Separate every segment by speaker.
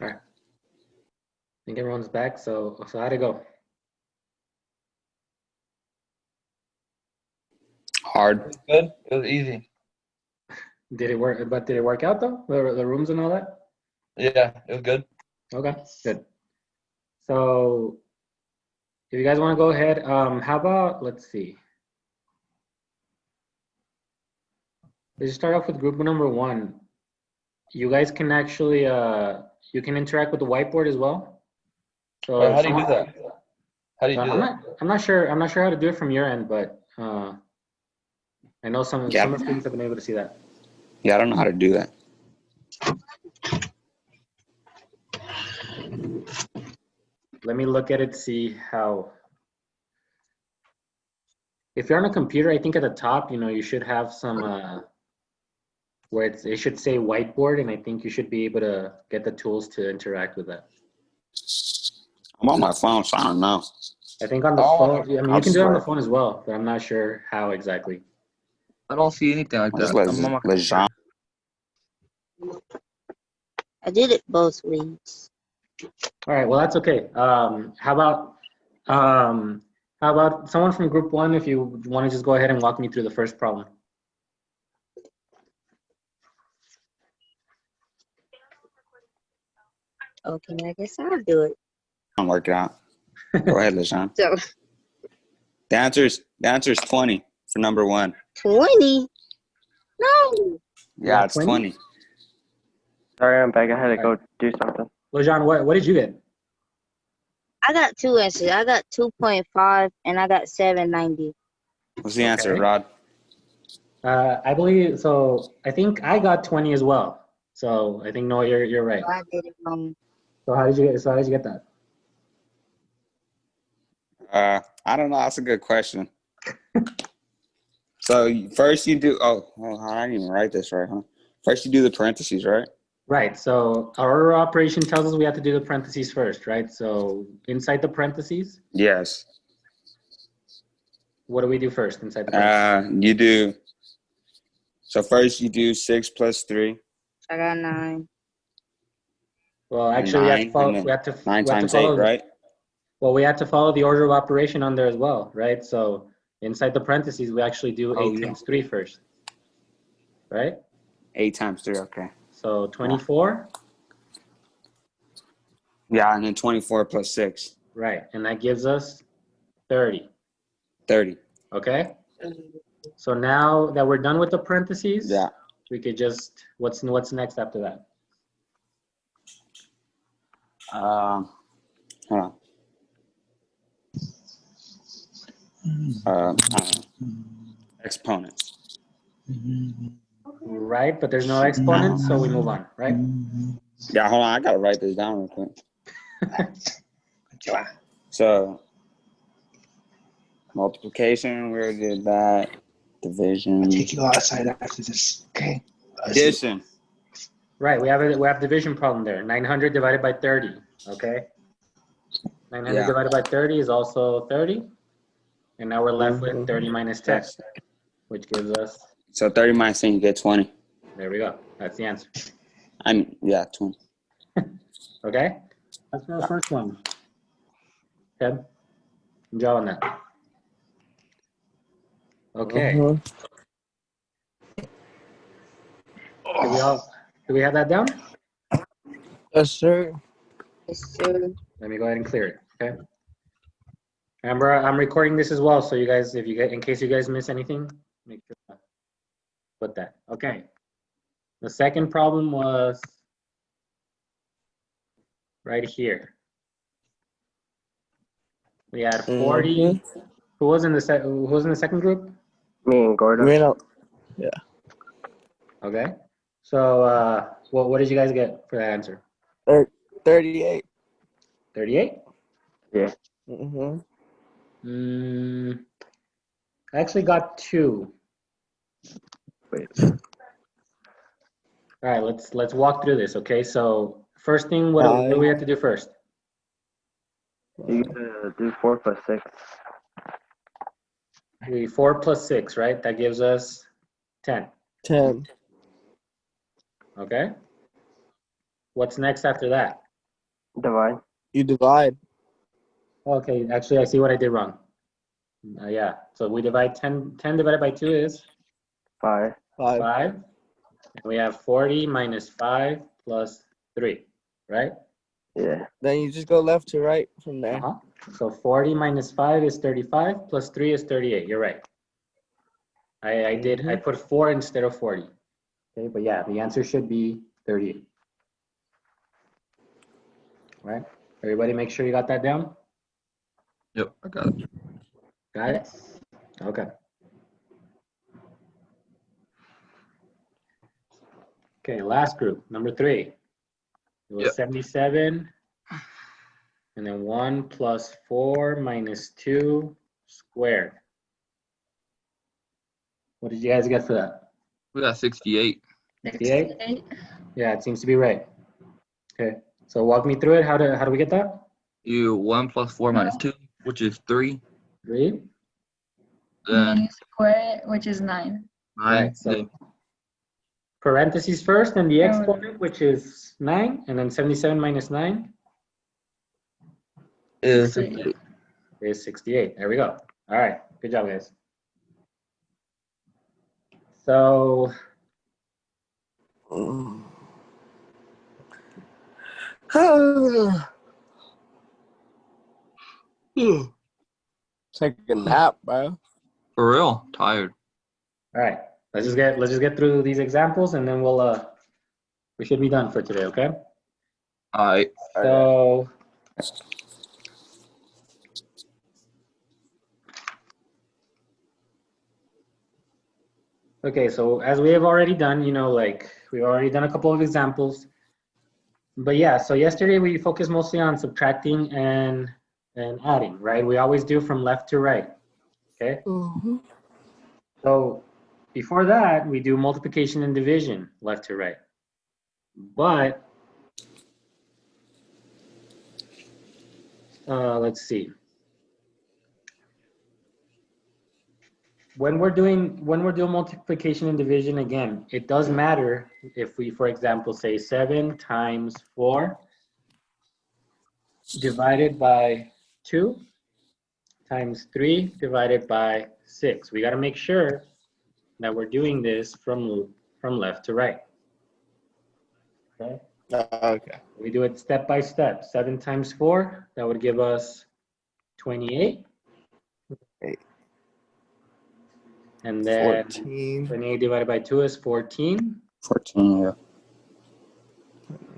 Speaker 1: All right. I think everyone's back. So how'd it go?
Speaker 2: Hard.
Speaker 3: Good. It was easy.
Speaker 1: Did it work? But did it work out though? The rooms and all that?
Speaker 3: Yeah, it was good.
Speaker 1: Okay, good. So if you guys want to go ahead, how about, let's see. Let's start off with group number 1. You guys can actually, you can interact with the whiteboard as well. So
Speaker 3: Wait,
Speaker 1: if
Speaker 3: how do you do
Speaker 1: someone-
Speaker 3: that? How do you do that?
Speaker 1: I'm not sure how to do it from your end, but I know some
Speaker 2: Yeah.
Speaker 1: students have been able to see that.
Speaker 2: Yeah, I don't know how to do that.
Speaker 1: Let me look at it, see how. If you're on a computer, I think at the top, you should have some where it should say whiteboard, and I think you should be able to get the tools to interact with that.
Speaker 2: I'm on my phone, so I don't know.
Speaker 1: I think on the
Speaker 3: Oh,
Speaker 1: phone, I mean, you can do it on the
Speaker 2: swear.
Speaker 1: phone as well, but I'm not sure how exactly.
Speaker 3: I don't see anything like
Speaker 2: Just
Speaker 3: that.
Speaker 2: let
Speaker 3: I'm on my
Speaker 2: Lejean.
Speaker 4: I did it both ways.
Speaker 1: All right, well, that's okay. How about someone from group 1, if you want to just go ahead and walk me through the first problem?
Speaker 4: Okay, I guess I'll do it.
Speaker 2: I'm working out. Go ahead, Lejean.
Speaker 4: So,
Speaker 2: The answer is 20 for number 1.
Speaker 4: 20? No.
Speaker 2: Yeah, it's
Speaker 1: 20?
Speaker 2: 20.
Speaker 5: Sorry, I'm back. I had to go do something.
Speaker 1: Lejean, what did you get?
Speaker 4: I got 2 answers. I got 2.5 and I got 790.
Speaker 2: What's the answer,
Speaker 1: Okay.
Speaker 2: Rod?
Speaker 1: I believe so. I think I got 20 as well. So I think Noah, you're right.
Speaker 4: So I did it wrong.
Speaker 1: So how did you get that?
Speaker 2: I don't know. That's a good question. So first you do. Oh, well, I didn't even write this right, huh? First you do the parentheses, right?
Speaker 1: Right. So our order of operation tells us we have to do the parentheses first, right? So inside the parentheses,
Speaker 2: Yes.
Speaker 1: what do we do first inside the parentheses?
Speaker 2: You do. So first you do 6 plus 3.
Speaker 4: I got 9.
Speaker 1: Well, actually, we have to
Speaker 2: 9,
Speaker 1: follow.
Speaker 2: and then
Speaker 1: We have to
Speaker 2: 9
Speaker 1: we have to
Speaker 2: times
Speaker 1: follow
Speaker 2: 8, right?
Speaker 1: Well, we have to follow the order of operation on there as well, right? So inside the parentheses, we actually do 8 times 3 first, right?
Speaker 2: 8 times 3, okay.
Speaker 1: So 24,
Speaker 2: Yeah, and then 24 plus 6,
Speaker 1: right? And that gives us 30,
Speaker 2: 30.
Speaker 1: okay? So now that we're done with the parentheses,
Speaker 2: Yeah.
Speaker 1: we could just, what's next after that?
Speaker 2: Hold on. Exponents.
Speaker 1: Right, but there's no exponents, so we move on, right?
Speaker 2: Yeah, hold on. I gotta write this down real quick. So multiplication, we already did that. Division.
Speaker 6: I'll take you outside after this, okay?
Speaker 2: Addition.
Speaker 1: Right, we have division problem there. 900 divided by 30, okay? 900
Speaker 2: Yeah.
Speaker 1: divided by 30 is also 30. And now we're left with 30 minus 10,
Speaker 2: Yes.
Speaker 1: which gives us,
Speaker 2: So 30 minus 10, you get 20.
Speaker 1: there we go. That's the answer.
Speaker 2: Yeah, 20.
Speaker 1: Okay? That's our first one. Okay? Good job on that. Okay. Do we have that down?
Speaker 5: Yes, sir.
Speaker 4: Yes, sir.
Speaker 1: Let me go ahead and clear it, okay? Remember, I'm recording this as well, so you guys, in case you guys miss anything, make sure to put that. Okay. The second problem was right here. We had 40. Who was in the second group?
Speaker 5: Me and Gordon.
Speaker 1: Okay. So, what did you guys get for that answer?
Speaker 5: 38.
Speaker 1: 38?
Speaker 5: Yeah.
Speaker 1: I actually got 2.
Speaker 5: Wait.
Speaker 1: All right, let's walk through this. Okay, so first thing, what do we have to do first?
Speaker 5: You gotta do 4 plus 6.
Speaker 1: 4 plus 6, right? That gives us 10.
Speaker 5: 10.
Speaker 1: Okay. What's next after that?
Speaker 5: Divide.
Speaker 7: You divide.
Speaker 1: Okay, actually, I see what I did wrong. Yeah, so we divide 10 divided by 2 is
Speaker 5: 5.
Speaker 7: 5.
Speaker 1: 5. And we have 40 minus 5 plus 3, right?
Speaker 5: Yeah.
Speaker 7: Then you just go left to right from there.
Speaker 1: Uh-huh. So 40 minus 5 is 35, plus 3 is 38. You're right. I put 4 instead of 40. Okay, but yeah, the answer should be 38. Right? Everybody make sure you got that down?
Speaker 3: Yep, I got it.
Speaker 1: Got it? Okay. Okay, last group, number 3. It was
Speaker 3: Yep.
Speaker 1: 77, and then 1 plus 4 minus 2 squared. What did you guys get for that?
Speaker 3: We got 68.
Speaker 1: 68? Yeah, it seems to be right. Okay, so walk me through it. How do we get that?
Speaker 3: You 1 plus 4 minus 2, which is 3.
Speaker 1: 3?
Speaker 8: And then
Speaker 3: Then
Speaker 8: you square it, which is 9.
Speaker 3: 9.
Speaker 1: Right, so
Speaker 3: Then
Speaker 1: parentheses first, and the
Speaker 8: Oh.
Speaker 1: exponent, which is 9, and then 77 minus 9
Speaker 3: is 68.
Speaker 1: is 68. There we go. All right, good job, guys. So
Speaker 7: Take a nap, bro.
Speaker 3: For real, tired.
Speaker 1: all right, let's just get through these examples, and then we should be done for today. Okay.
Speaker 3: All right.
Speaker 1: So okay, so as we have already done, like we've already done a couple of examples. But yeah, so yesterday we focused mostly on subtracting and adding, right? We always do from left to right. Okay. So before that, we do multiplication and division, left to right. But let's see. When we're doing multiplication and division, again, it does matter if we, for example, say 7 times 4 divided by 2 times 3 divided by 6. We got to make sure that we're doing this from left to right. Okay.
Speaker 7: Okay.
Speaker 1: We do it step by step. 7 times 4, that would give us 28. And then
Speaker 7: 14.
Speaker 1: 28 divided by 2 is 14.
Speaker 2: 14, yeah.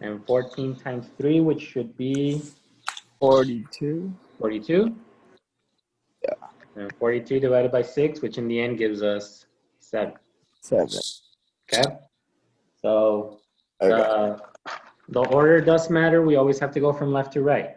Speaker 1: And 14 times 3, which should be
Speaker 7: 42.
Speaker 1: 42.
Speaker 7: Yeah.
Speaker 1: And 42 divided by 6, which in the end gives us 7.
Speaker 7: 7.
Speaker 1: Okay? So
Speaker 7: Okay.
Speaker 1: the order does matter. We always have to go from left to right.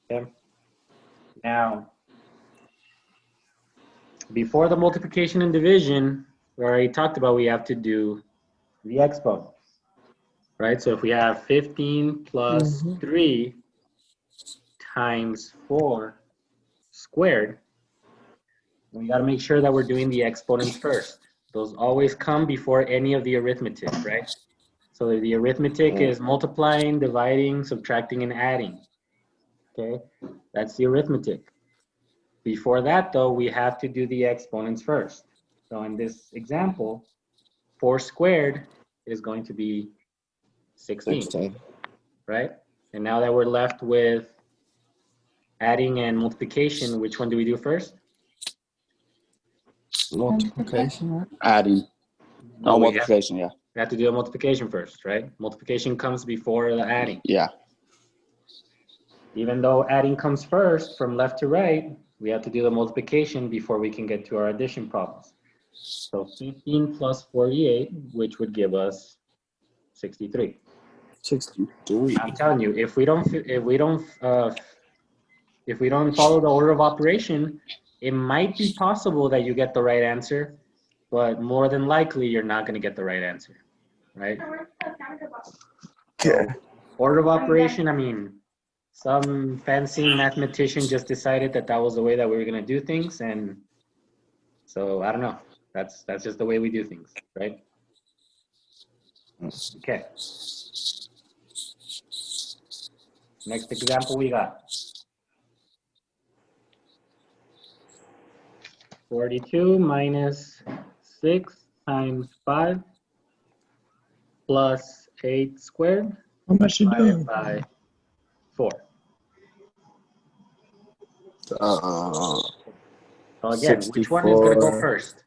Speaker 1: Okay? Now, before the multiplication and division, we already talked about we have to do the exponents, right? So if we have 15 plus 3 times 4 squared, we got to make sure that we're doing the exponents first. Those always come before any of the arithmetic, right? So the arithmetic is multiplying, dividing, subtracting, and adding. Okay, that's the arithmetic. Before that, though, we have to do the exponents first. So in this example, 4 squared is going to be 16, right? And now that we're left with adding and multiplication, which one do we do first?
Speaker 7: Multiplication, right?
Speaker 2: Adding. No, multiplication, yeah.
Speaker 1: We have to do a multiplication first, right? Multiplication comes before the adding.
Speaker 2: Yeah.
Speaker 1: Even though adding comes first from left to right, we have to do the multiplication before we can get to our addition problems. So 15 plus 48, which would give us 63.
Speaker 7: 63.
Speaker 1: I'm telling you, if we don't follow the order of operation, it might be possible that you get the right answer, but more than likely you're not going to get the right answer, right?
Speaker 7: Okay.
Speaker 1: Order of operation, I mean, some fancy mathematician just decided that that was the way that we were going to do things, and so I don't know. That's just the way we do things, right? Okay. Next example we got 42 minus 6 times 5 plus 8 squared
Speaker 6: How much you
Speaker 1: divided
Speaker 6: doing?
Speaker 1: by 4. So again, which one is going to go
Speaker 7: 64.
Speaker 1: first?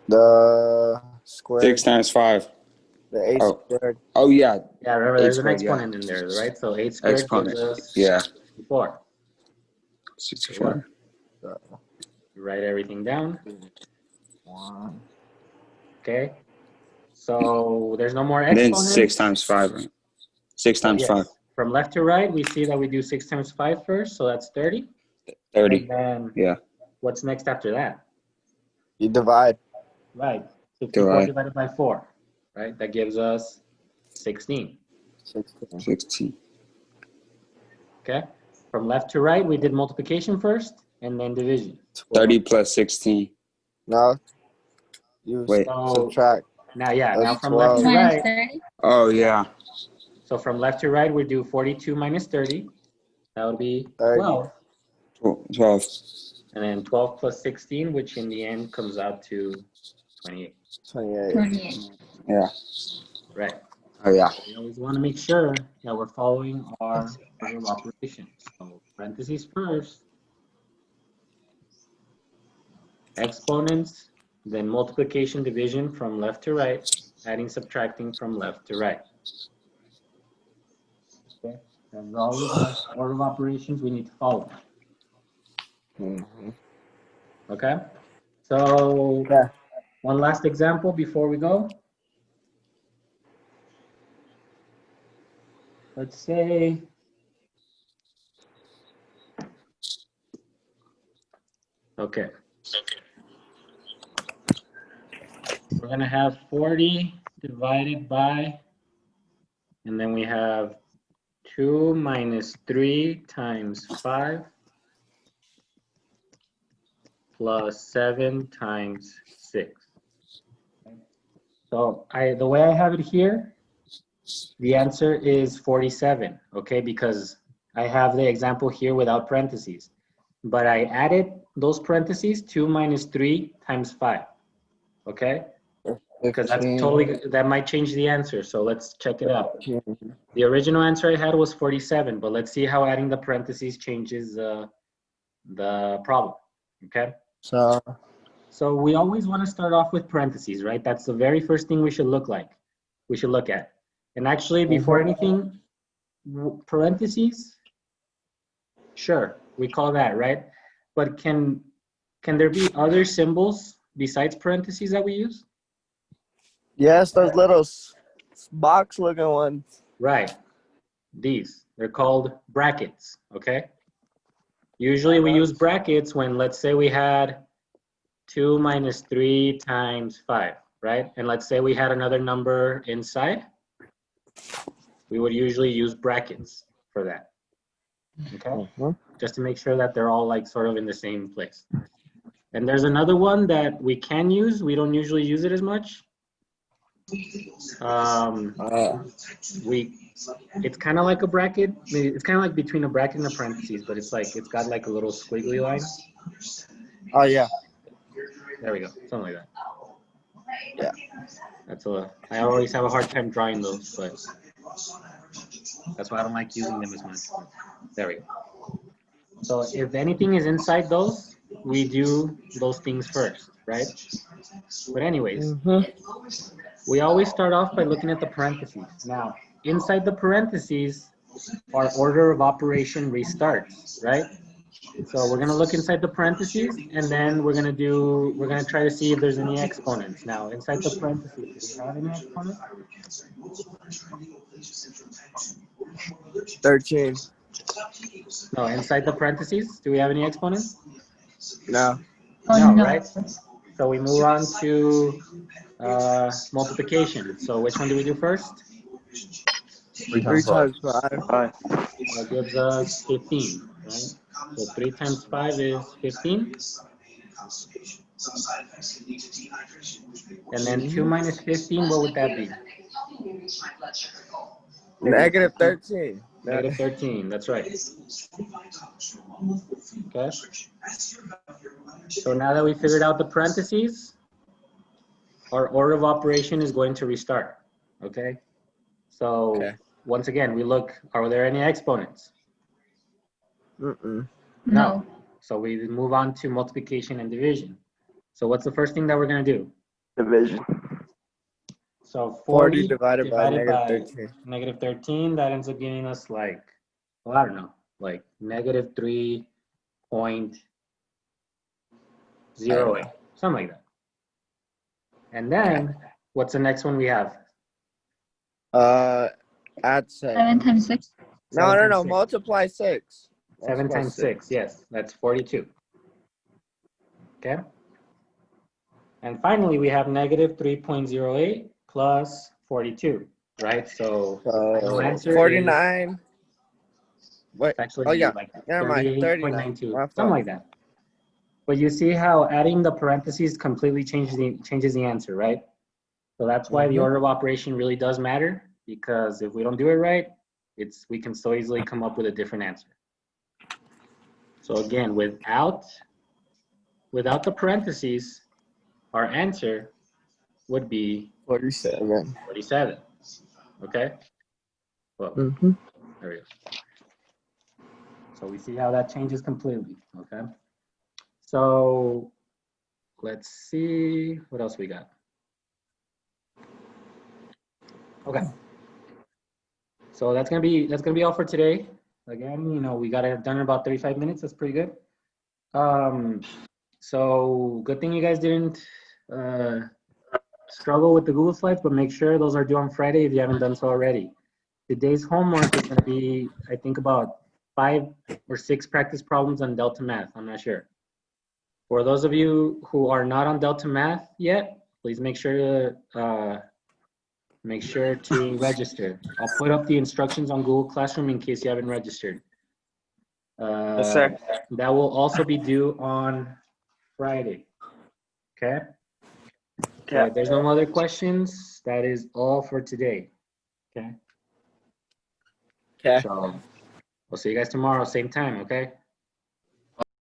Speaker 7: The square.
Speaker 2: 6 times 5.
Speaker 7: The 8
Speaker 2: Oh.
Speaker 7: squared.
Speaker 2: Oh, yeah.
Speaker 1: Yeah, remember
Speaker 2: 8
Speaker 1: there's an
Speaker 2: squared, yeah.
Speaker 1: exponent in there, right? So 8 squared
Speaker 2: Exponent.
Speaker 1: gives us
Speaker 2: Yeah.
Speaker 1: 64.
Speaker 2: 64.
Speaker 1: You write everything down.
Speaker 7: 1.
Speaker 1: Okay. So there's no more
Speaker 2: And then
Speaker 1: exponents.
Speaker 2: 6 times 5. Right? 6 times
Speaker 1: Yes.
Speaker 2: 5.
Speaker 1: From left to right, we see that we do 6 times 5 first, so that's 30.
Speaker 2: 30.
Speaker 1: And then
Speaker 2: Yeah.
Speaker 1: what's next after that?
Speaker 7: You divide.
Speaker 1: Right. 64
Speaker 2: Divide.
Speaker 1: divided by 4, right? That gives us 16.
Speaker 7: 16.
Speaker 2: 16.
Speaker 1: Okay. From left to right, we did multiplication first and then division.
Speaker 2: 30 plus 16.
Speaker 7: No. You
Speaker 2: Wait.
Speaker 7: subtract.
Speaker 1: Now, yeah,
Speaker 7: That's
Speaker 1: now from left to
Speaker 7: 12.
Speaker 8: Minus
Speaker 1: right.
Speaker 8: 30.
Speaker 2: Oh, yeah.
Speaker 1: So from left to right, we do 42 minus 30. That would be
Speaker 7: 30.
Speaker 1: 12.
Speaker 2: 12.
Speaker 1: And then 12 plus 16, which in the end comes out to 28.
Speaker 7: 28.
Speaker 8: 28.
Speaker 2: Yeah.
Speaker 1: Right.
Speaker 2: Oh, yeah.
Speaker 1: We always want to make sure that we're following our order of operations. So parentheses first, exponents, then multiplication, division from left to right, adding, subtracting from left to right. Okay, that's always the order of operations we need to follow.
Speaker 7: Mhm.
Speaker 1: Okay, so
Speaker 7: Yeah.
Speaker 1: one last example before we go. Let's say okay. We're gonna have 40 divided by, and then we have 2 minus 3 times 5 plus 7 times 6. So the way I have it here, the answer is 47, okay? Because I have the example here without parentheses. But I added those parentheses, 2 minus 3 times 5, okay? Because that's
Speaker 7: 15.
Speaker 1: totally, that might change the answer. So let's check it out.
Speaker 7: 15.
Speaker 1: The original answer I had was 47, but let's see how adding the parentheses changes the problem, okay? So we always want to start off with parentheses, right? That's the very first thing we should look at. And actually, before anything, parentheses, sure, we call that, right? But can there be other symbols besides parentheses that we use?
Speaker 7: Yes, those little box looking ones.
Speaker 1: Right. These, they're called brackets, okay? Usually we use brackets when, let's say we had 2 minus 3 times 5, right? And let's say we had another number inside. We would usually use brackets for that, okay? Just to make sure that they're all like sort of in the same place. And there's another one that we can use. We don't usually use it as much. It's kind of like a bracket. It's kind of like between a bracket and a parentheses, but it's got like a little squiggly line.
Speaker 7: Oh, yeah.
Speaker 1: There we go, something like that.
Speaker 7: Yeah.
Speaker 1: I always have a hard time drawing those, but that's why I don't like using them as much. There we go. So if anything is inside those, we do those things first, right? But anyways, we always start off by looking at the parentheses. Now, inside the parentheses, our order of operation restarts, right? So we're gonna look inside the parentheses, and then we're gonna try to see if there's any exponents. Now, inside the parentheses, do we have any exponents?
Speaker 7: 13.
Speaker 1: No, inside the parentheses, do we have any exponents?
Speaker 7: No.
Speaker 8: Oh,
Speaker 1: No,
Speaker 8: no.
Speaker 1: right? So we move on to multiplication. So which one do we do first?
Speaker 7: 3 times 5.
Speaker 1: That gives us 15, right? So 3 times 5 is 15. And then 2 minus 15, what would that be?
Speaker 7: Negative 13.
Speaker 1: Negative 13, that's right. Okay. So now that we figured out the parentheses, our order of operation is going to restart. Okay. So
Speaker 7: Okay.
Speaker 1: once again, we look, are there any exponents?
Speaker 7: Mm-mm.
Speaker 8: No.
Speaker 1: So we move on to multiplication and division. So what's the first thing that we're going to do?
Speaker 5: Division.
Speaker 1: So
Speaker 7: 40 divided by negative
Speaker 1: by
Speaker 7: 13.
Speaker 1: negative 13, that ends up giving us like, well, I don't know, like negative 3.08, something like that. And then what's the next one we have?
Speaker 7: Add 7.
Speaker 8: 7 times 6.
Speaker 7: No,
Speaker 1: 7
Speaker 7: no,
Speaker 1: times
Speaker 7: no.
Speaker 1: 6.
Speaker 7: Multiply 6.
Speaker 1: 7
Speaker 7: Multiply
Speaker 1: times 6, yes, that's 42. Okay. And finally, we have negative 3.08 plus 42, right? So final answer
Speaker 7: 49. Wait.
Speaker 1: is actually
Speaker 7: Oh, yeah.
Speaker 1: like
Speaker 7: Never mind. 39.
Speaker 1: 38.92,
Speaker 7: My
Speaker 1: something
Speaker 7: fault.
Speaker 1: like that. But you see how adding the parentheses completely changes the answer, right? So that's why the order of operation really does matter, because if we don't do it right, we can so easily come up with a different answer. So again, without the parentheses, our answer would be
Speaker 7: 47.
Speaker 1: 47. Okay? Well,
Speaker 7: Mm-hmm.
Speaker 1: there we go. So we see how that changes completely. Okay? So let's see what else we got. Okay. So that's gonna be all for today. Again, you know, we got it done in about 35 minutes. That's pretty good. So good thing you guys didn't struggle with the Google Slides, but make sure those are due on Friday if you haven't done so already. Today's homework is gonna be, I think, about 5 or 6 practice problems on Delta Math. I'm not sure. For those of you who are not on Delta Math yet, please make sure to register. I'll put up the instructions on Google Classroom in case you haven't registered.
Speaker 5: Yes, sir.
Speaker 1: That will also be due on Friday. Okay? So if there's no other questions, that is all for today. Okay?
Speaker 7: Okay.
Speaker 1: So we'll see you guys tomorrow, same time, okay?